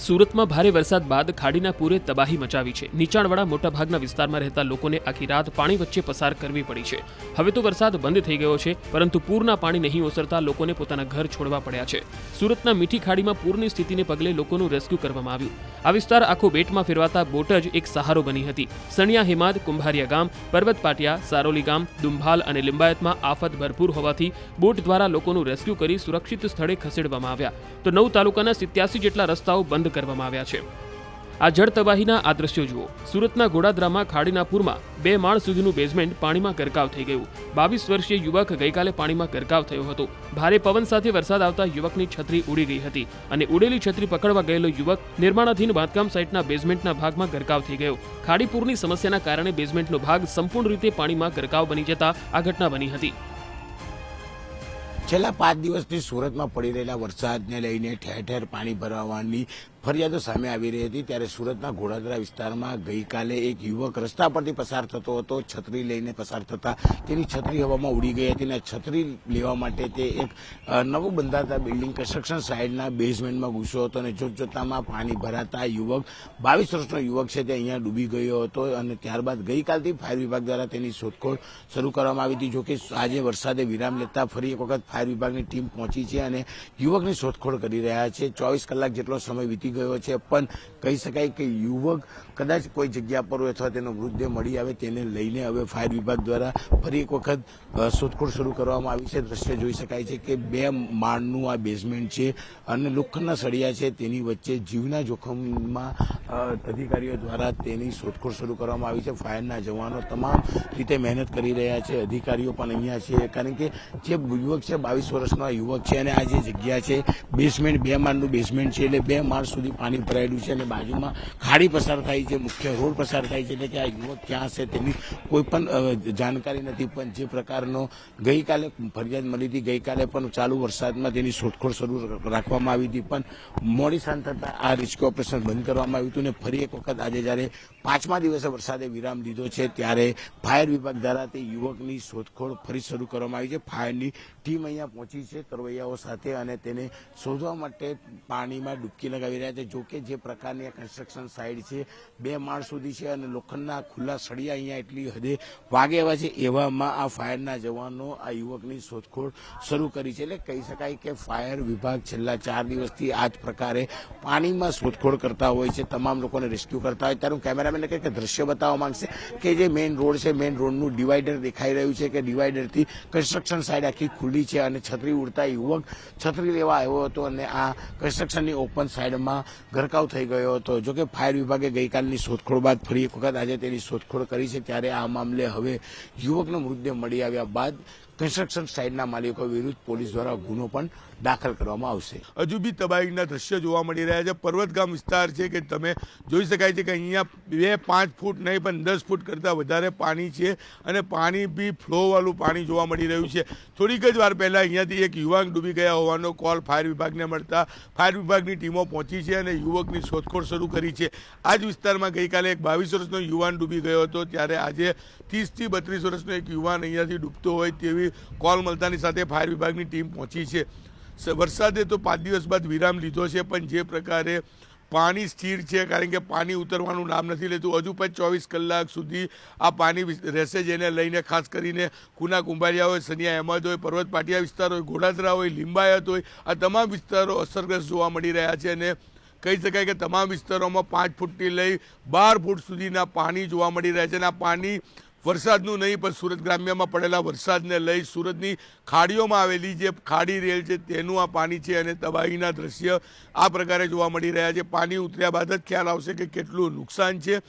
સુરતમાં ભારે વરસાદ બાદ ખાડીના પૂરે તબાહી મચાવી છે। નીચાણવાળા મોટાભાગના વિસ્તારમાં રહેતા લોકોને આખી રાત પાણી વચ્ચે પસાર કરવી પડી છે। હવે તો વરસાદ બંધ થઈ ગયો છે, પરંતુ પૂરના પાણી નહીં ઓસરતા લોકોને પોતાના ઘર છોડવા પડ્યા છે। સુરતના મીઠી ખાડીમાં પૂરની સ્થિતિને પગલે લોકોનું રેસ્ક્યુ કરવામાં આવ્યું। આ વિસ્તાર આખો બેટમાં ફેરવાતા બોટ જ એક સહારો બની હતી। સણિયા હેમાદ, કુંભારિયા ગામ, પર્વત પાટિયા, સારોલી ગામ, દુંભાલ અને લિંબાયતમાં આફત ભરપૂર હોવાથી બોટ દ્વારા લોકોનું રેસ્ક્યુ કરી સુરક્ષિત સ્થળે ખસેડવામાં આવ્યા। તો 9 તાલુકાના 87 જેટલા રસ્તાઓ બંધ કરવામાં આવ્યા છે। આ જળ તબાહીના આ દ્રશ્યો જુઓ। સુરતના ગોડાદરામાં ખાડીના પૂરમાં 2 માળ સુધીનું બેઝમેન્ટ પાણીમાં ગરકાવ થઈ ગયું। 22 વર્ષીય યુવક ગઈકાલે પાણીમાં ગરકાવ થયો હતો। ભારે પવન સાથે વરસાદ આવતા યુવકની છત્રી ઉડી ગઈ હતી અને ઉડેલી છત્રી પકડવા ગયેલો યુવક નિર્માણાધીન બાંધકામ સાઇટના બેઝમેન્ટના ભાગમાં ગરકાવ થઈ ગયો। ખાડી પૂરની સમસ્યાના કારણે બેઝમેન્ટનો ભાગ સંપૂર્ણ રીતે પાણીમાં ગરકાવ બની જતા આ ઘટના બની હતી। છેલ્લા 5 દિવસથી સુરતમાં પડી રહેલા વરસાદને લઈને ઠેર ઠેર પાણી ભરાવાની ફરિયાદો સામે આવી રહી હતી। ત્યારે સુરતના ઘોડાદરા વિસ્તારમાં ગઈકાલે એક યુવક રસ્તા પરથી પસાર થતો હતો। છત્રી લઈને પસાર થતા તેની છત્રી હવામાં ઉડી ગઈ હતી અને છત્રી લેવા માટે તે એક નવું બંધાતા બિલ્ડિંગ કન્સ્ટ્રક્શન સાઇટના બેઝમેન્ટમાં ઘૂસ્યો હતો અને જોતજોતામાં પાણી ભરાતા યુવક 22 વર્ષનો યુવક છે તે અહીંયા ડૂબી ગયો હતો અને ત્યારબાદ ગઈકાલથી ફાયર વિભાગ દ્વારા તેની શોધખોળ શરૂ કરવામાં આવી હતી। જોકે આજે વરસાદે વિરામ લેતા ફરી એક વખત ફાયર વિભાગની ટીમ પહોંચી છે અને યુવકની શોધખોળ કરી રહ્યા છે। 24 કલાક જેટલો સમય વીતી ગયો છે, પણ કહી શકાય કે યુવક કદાચ કોઈ જગ્યા પર હોય અથવા તેનો મૃતદેહ મળી આવે તેને લઈને હવે ફાયર વિભાગ દ્વારા ફરી એક વખત શોધખોળ શરૂ કરવામાં આવી છે। દ્રશ્ય જોઈ શકાય છે કે 2 માળનું આ બેઝમેન્ટ છે અને લોખંડના સળિયા છે, તેની વચ્ચે જીવના જોખમમાં અધિકારીઓ દ્વારા તેની શોધખોળ શરૂ કરવામાં આવી છે। ફાયરના જવાનો તમામ રીતે મહેનત કરી રહ્યા છે, અધિકારીઓ પણ અહીંયા છે, કારણ કે જે યુવક છે 22 વર્ષનો આ યુવક છે અને આ જે જગ્યા છે બેઝમેન્ટ 2 માળનું બેઝમેન્ટ છે, એટલે 2 માળ સુધી પાણી ભરાયેલું છે અને બાજુમાં ખાડી પસાર થાય છે, મુખ્ય રોડ પસાર થાય છે, એટલે કે આ યુવક ક્યાં છે તેની કોઈ પણ જાણકારી નથી। પણ જે પ્રકારનો ગઈકાલે ફરિયાદ મળી હતી, ગઈકાલે પણ ચાલુ વરસાદમાં તેની શોધખોળ શરૂ રાખવામાં આવી હતી, પણ મોડી સાંજ થતાં આ રેસ્ક્યુ ઓપરેશન બંધ કરવામાં આવ્યું હતું અને ફરી એક વખત આજે જ્યારે 5મા દિવસે વરસાદે વિરામ લીધો છે ત્યારે ફાયર વિભાગ દ્વારા તે યુવકની શોધખોળ ફરી શરૂ કરવામાં આવી છે। ફાયરની ટીમ અહીંયા પહોંચી છે તરવૈયાઓ સાથે અને તેને શોધવા માટે પાણીમાં ડૂબકી લગાવી રહ્યા છે। જોકે જે પ્રકારની આ કન્સ્ટ્રક્શન સાઇટ છે 2 માળ સુધી છે અને લોખંડના ખુલ્લા સળિયા અહીંયા એટલી હદે વાગે એવા છે, એવામાં આ ફાયરના જવાનો આ યુવકની શોધખોળ શરૂ કરી છે। એટલે કહી શકાય કે ફાયર વિભાગ છેલ્લા 4 દિવસથી આ જ પ્રકારે પાણીમાં શોધખોળ કરતા હોય છે, તમામ લોકોને રેસ્ક્યુ કરતા હોય। ત્યારે હું કેમેરામેનને કંઈક દ્રશ્ય બતાવવા માંગશે કે જે મેઇન રોડ છે, મેઇન રોડનું ડિવાઈડર દેખાઈ રહ્યું છે કે ડિવાઈડરથી કન્સ્ટ્રક્શન સાઇટ આખી ખુલ્લી છે અને છત્રી ઉડતા યુવક છત્રી લેવા આવ્યો હતો અને આ કન્સ્ટ્રક્શનની ઓપન સાઇડમાં ગરકાવ થઈ ગયો હતો। જોકે ફાયર વિભાગે ગઈકાલની શોધખોળ બાદ ફરી એક વખત આજે તેની શોધખોળ કરી છે, ત્યારે આ મામલે હવે યુવકનો મૃતદેહ મળી આવ્યા બાદ કન્સ્ટ્રક્શન સાઇટના માલિકો વિરુદ્ધ પોલીસ દ્વારા ગુનો પણ દાખલ કરવામાં આવશે। હજુ બી તબાહીના દ્રશ્ય જોવા મળી રહ્યા છે। પર્વતગામ વિસ્તાર છે કે તમે જોઈ શકાય છે કે અહીંયા 2-5 ફૂટ નહીં પણ 10 ફૂટ કરતાં વધારે પાણી છે અને પાણી બી ફ્લોવાળું પાણી જોવા મળી રહ્યું છે। થોડીક જ વાર પહેલાં અહીંયાથી એક યુવાન ડૂબી ગયા હોવાનો કોલ ફાયર વિભાગને મળતા ફાયર વિભાગની ટીમો પહોંચી છે અને યુવકની શોધખોળ શરૂ કરી છે। આ જ વિસ્તારમાં ગઈકાલે એક 22 વર્ષનો યુવાન ડૂબી ગયો હતો, ત્યારે આજે 30 થી 32 વર્ષનો એક યુવાન અહીંયાથી ડૂબતો હોય તેવી કોલ મળતાની સાથે ફાયર વિભાગની ટીમ પહોંચી છે। વરસાદે તો 5 દિવસ બાદ વિરામ લીધો છે, પણ જે પ્રકારે પાણી સ્થિર છે, કારણ કે પાણી ઉતરવાનું નામ નથી લેતું, હજુ પણ 24 કલાક સુધી આ પાણી રહેશે, જેને લઈને ખાસ કરીને કુના કુંભારિયા હોય, સનિયા અહેમદ હોય, પર્વત પાટિયા વિસ્તાર હોય, ગોડાદરા હોય, લિંબાયત હોય, આ તમામ વિસ્તારો અસરગ્રસ્ત જોવા મળી રહ્યા છે અને કહી શકાય કે તમામ વિસ્તારોમાં 5 ફૂટથી લઈ 12 ફૂટ સુધીના પાણી જોવા મળી રહ્યા છે અને આ પાણી વરસાદનું નહીં પણ સુરત ગ્રામ્યમાં પડેલા વરસાદને લઈ સુરતની ખાડીઓમાં આવેલી જે ખાડી રેલ છે તેનું આ પાણી છે અને તબાહીના દ્રશ્ય આ પ્રકારે જોવા મળી રહ્યા છે। પાણી ઉતર્યા બાદ જ ખ્યાલ આવશે કે કેટલું નુકસાન છે